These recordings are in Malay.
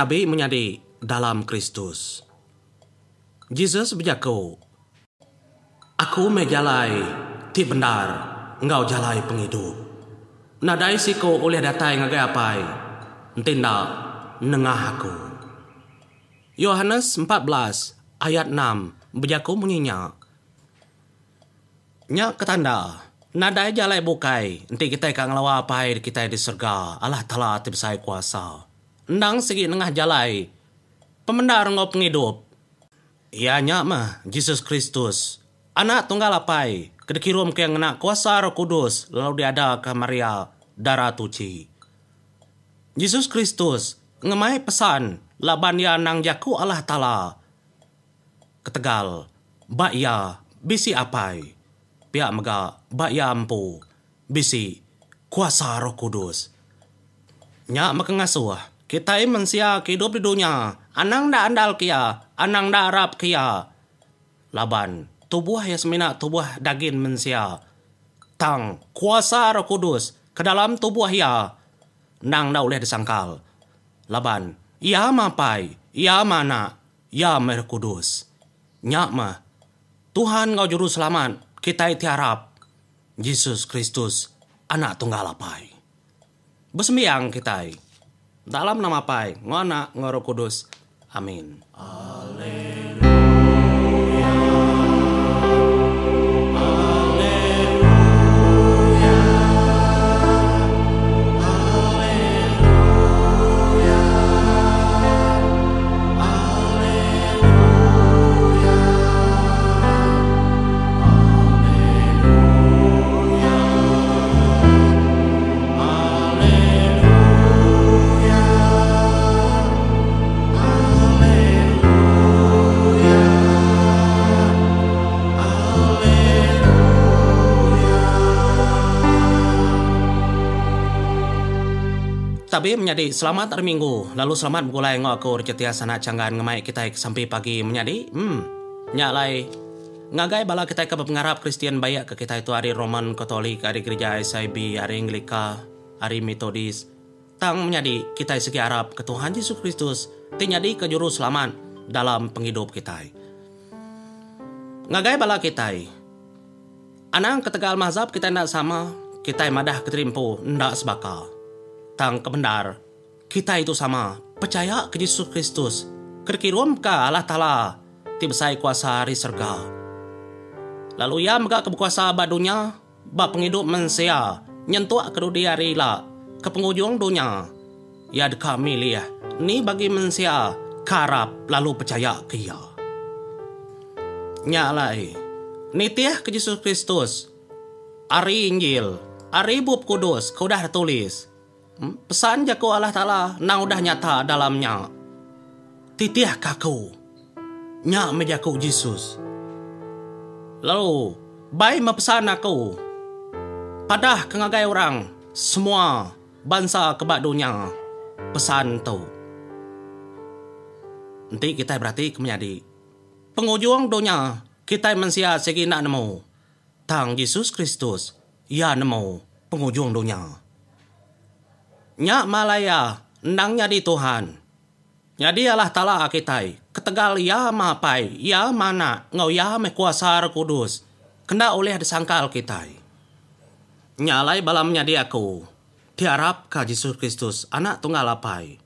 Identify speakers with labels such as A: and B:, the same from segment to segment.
A: Tabi menjadi dalam Kristus. Yesus berjaku, aku menjalai ti benar, engkau jalai penghidup. Nadai siku oleh datai ngagai apai, tindak nengah aku. Yohanes 14 ayat 6 berjaku menyinya. Nyak ketanda, nadai jalai bukai, nanti kita akan ngelawa apai kita di surga, Allah Ta'ala tibsai kuasa. Ndang segi nengah jalai, pemendar ngau penghidup. Ya nyak mah, Yesus Kristus, anak tunggal apai, kedekirum ke yang nak kuasa Roh Kudus, lalu diada ke Maria, darah tuci. Yesus Kristus, ngemai pesan, laban ya nang jaku Allah Ta'ala. Ketegal, bak ya, bisi apai, pihak mega, bak ya ampu, bisi, kuasa Roh Kudus. Nyak makengasuh, kita manusia hidup di dunia, anang dah andal kia, anang dah harap kia. Laban, tubuh yang semina tubuh daging manusia. Tang, kuasa Roh Kudus ke dalam tubuh ya, nang dah boleh disangkal. Laban, ia mapai, ia mana, ia Roh Kudus. Nyak mah, Tuhan ngau juru selamat, kita tiarap. Yesus Kristus, anak tunggal apai. Bersembiang kita. Dalam nama Pai, Ngana, Roh Kudus. Amin. Tapi menjadi selamat hari Minggu, lalu selamat mulai ngakur cetia sana canggan ngemai kita sampai pagi menjadi nyalai ngagai bala kita ke pengarap Kristen bayak ke kita itu hari Roman Katolik, hari gereja SIB, hari Anglika, hari Metodis. Tang menjadi kita segi Arab ke Tuhan Yesus Kristus, tinyadi ke juru selamat dalam penghidup kita. Ngagai bala kita, anang ketegal mazhab kita ndak sama, kita madah keterimpu ndak sebakal. Tang kebenar, kita itu sama, percaya ke Yesus Kristus, kerkirum ke Allah Ta'ala, tibsai kuasa hari surga. Lalu ia mega kekuasa badunya, bak penghidup manusia, nyentuh kedudia rila, ke penghujung dunia. Ya dekat milih, ni bagi manusia, karap lalu percaya ke ia. Nyalai, nitiah ke Yesus Kristus, ari Injil, ari bab kudus, kau dah tulis. Pesan jaku Allah Ta'ala nang udah nyata dalamnya. Titiah kaku nyak mejaku Yesus. Lalu baik mepesan aku padah kengagai orang semua bangsa kebak dunia pesan tu. Nanti kita berarti menjadi penghujung dunia kita manusia segi nak nemu tang Yesus Kristus ya nemu penghujung dunia. Nyak malaya, nang nyadi Tuhan. Nyadi Allah Ta'ala akitai, ketegal ya mapai, ya mana, ngau ya mekuasa Roh Kudus, kena oleh disangkal kitai. Nyalai balam nyadi aku, tiarap ka Yesus Kristus, anak tunggal apai.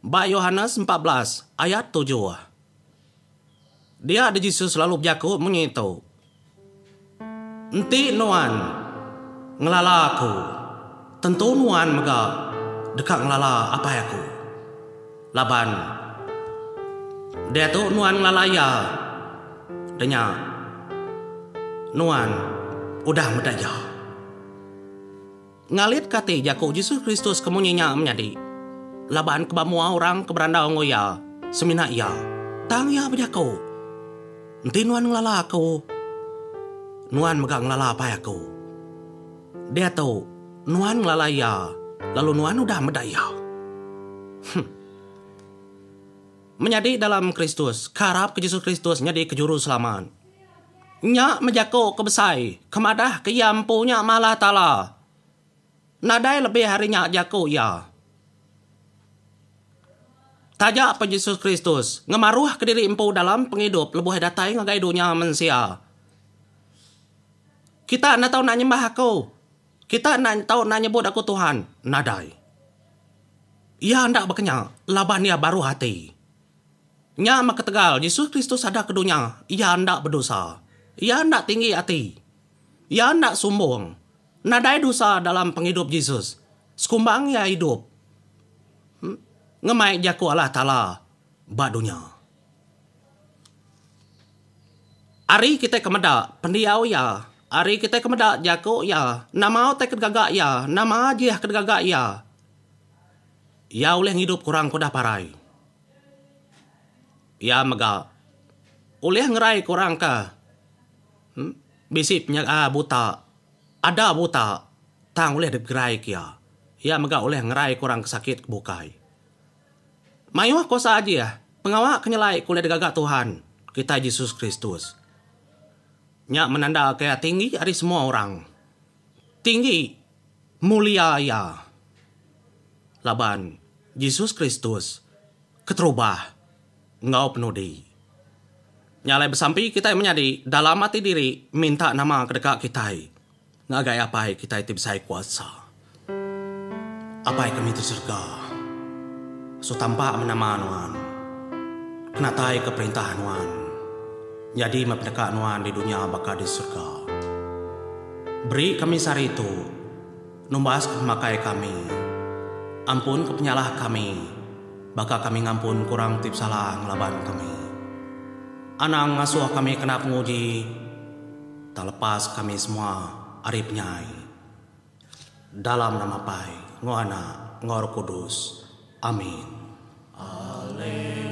A: Ba Yohanes 14, ayat 7. Dia ada Yesus lalu berjaku menyitu. Enti nuan, ngelala aku. Tentu nuan mega dekat ngelala apa aku. Laban. Dia tu nuan ngelala ya. Denya. Nuan udah medaya. Ngalit kati jaku Yesus Kristus kemunyinya menjadi. Laban kebamua orang keberanda ngoya. Semina ya. Tang ya berjaku. Nanti nuan ngelala aku. Nuan mega ngelala apa aku. Dia tu nuan ngelalaya, lalu nuan udah medaya. Menjadi dalam Kristus, karap ke Yesus Kristus nyadi ke juru selamat. Nyak menjako kebesai, kemadah keyampunya malah Ta'ala. Nadai lebih harinya jako ya. Tajak apa Yesus Kristus ngemaruh ke diri empu dalam penghidup lebuh datai ngagai dunia manusia. Kita nak tahu nak nyembah aku. Kita nak tahu nak nyebut aku Tuhan. Nadai. Ia hendak berkenyak laban ia baru hati. Nya mak ketegal Yesus Kristus ada ke dunia. Ia hendak berdosa. Ia hendak tinggi hati. Ia hendak sombong. Nadai dosa dalam penghidup Yesus. Sekumbang ia hidup. Ngemai jaku Allah Ta'ala bak dunia. Ari kita kemedak pendiau ya. Ari kita kemedak jaku ya. Nama te kedagak ya. Nama jiah kedagak ya. Ya oleh hidup kurang kudah parai. Ya megak. Oleh ngerai kurang ka. Bisip nyak buta. Ada buta. Tang oleh digerai kia. Ya megak oleh ngerai kurang kesakit kebukai. Mayuh kosa aja ya. Pengawak kenyelai kuliah digagak Tuhan. Kita Yesus Kristus. Nyak menanda kaya tinggi dari semua orang. Tinggi. Mulia ya. Laban. Yesus Kristus. Keterubah. Ngau penudi. Nyalai bersampi kita menyadi. Dalam hati diri. Minta nama kedekat kita. Ngagai apa kita itu bisa kuasa. Apa kami itu surga. So tampak menama Nuan. Kena tai ke perintah Nuan. Jadi memperdekat Nuan di dunia bakal di surga. Beri kami sari itu. Numbas kemakai kami. Ampun kepenyalah kami. Bakal kami ngampun kurang tip salah ngelaban kami. Anang ngasuh kami kena penguji. Tak lepas kami semua ari penyai. Dalam nama Pai, Ngoana, Ngor Kudus. Amin. Alleluia.